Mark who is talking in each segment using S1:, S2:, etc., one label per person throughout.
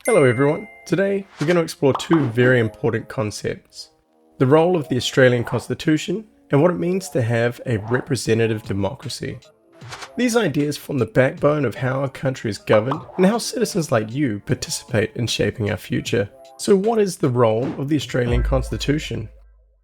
S1: Hello everyone. Today we're going to explore two very important concepts. The role of the Australian Constitution and what it means to have a representative democracy. These ideas form the backbone of how our country is governed and how citizens like you participate in shaping our future. So what is the role of the Australian Constitution?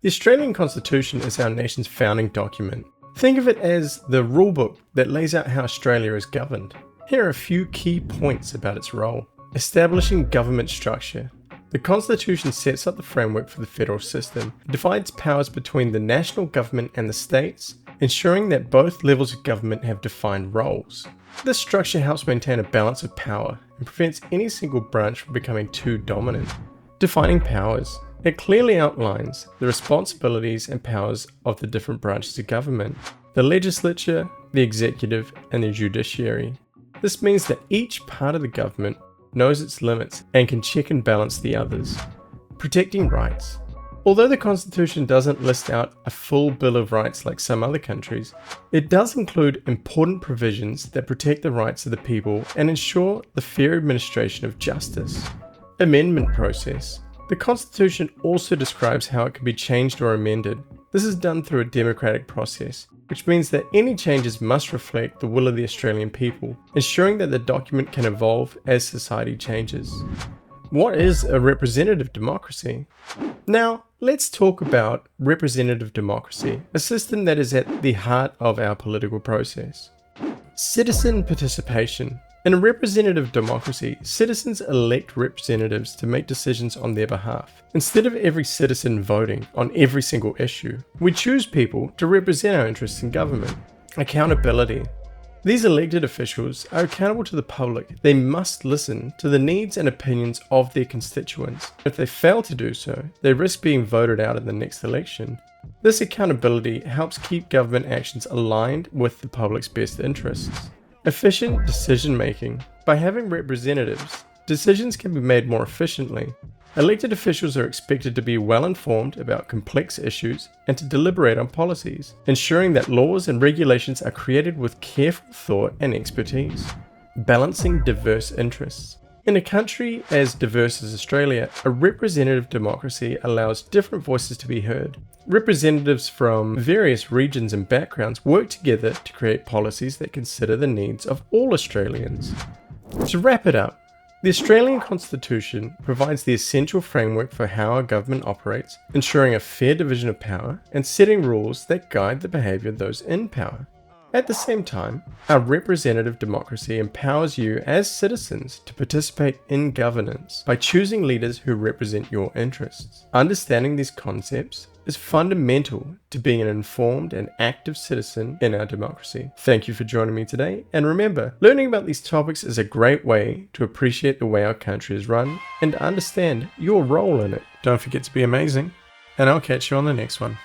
S1: The Australian Constitution is our nation's founding document. Think of it as the rulebook that lays out how Australia is governed. Here are a few key points about its role. Establishing government structure. The Constitution sets up the framework for the federal system. It divides powers between the national government and the states, ensuring that both levels of government have defined roles. This structure helps maintain a balance of power and prevents any single branch from becoming too dominant. Defining powers. It clearly outlines the responsibilities and powers of the different branches of government: the legislature, the executive, and the judiciary. This means that each part of the government knows its limits and can check and balance the others. Protecting rights. Although the Constitution doesn't list out a full Bill of Rights like some other countries, it does include important provisions that protect the rights of the people and ensure the fair administration of justice. Amendment process. The Constitution also describes how it can be changed or amended. This is done through a democratic process, which means that any changes must reflect the will of the Australian people, ensuring that the document can evolve as society changes. What is a representative democracy? Now, let's talk about representative democracy, a system that is at the heart of our political process. Citizen participation. In a representative democracy, citizens elect representatives to make decisions on their behalf. Instead of every citizen voting on every single issue, we choose people to represent our interests in government. Accountability. These elected officials are accountable to the public. They must listen to the needs and opinions of their constituents. If they fail to do so, they risk being voted out in the next election. This accountability helps keep government actions aligned with the public's best interests. Efficient decision making. By having representatives, decisions can be made more efficiently. Elected officials are expected to be well informed about complex issues and to deliberate on policies, ensuring that laws and regulations are created with careful thought and expertise. Balancing diverse interests. In a country as diverse as Australia, a representative democracy allows different voices to be heard. Representatives from various regions and backgrounds work together to create policies that consider the needs of all Australians. To wrap it up, the Australian Constitution provides the essential framework for how our government operates, ensuring a fair division of power and setting rules that guide the behaviour of those in power. At the same time, our representative democracy empowers you as citizens to participate in governance by choosing leaders who represent your interests. Understanding these concepts is fundamental to being an informed and active citizen in our democracy. Thank you for joining me today, and remember, learning about these topics is a great way to appreciate the way our country is run and to understand your role in it. Don't forget to be amazing, and I'll catch you on the next one.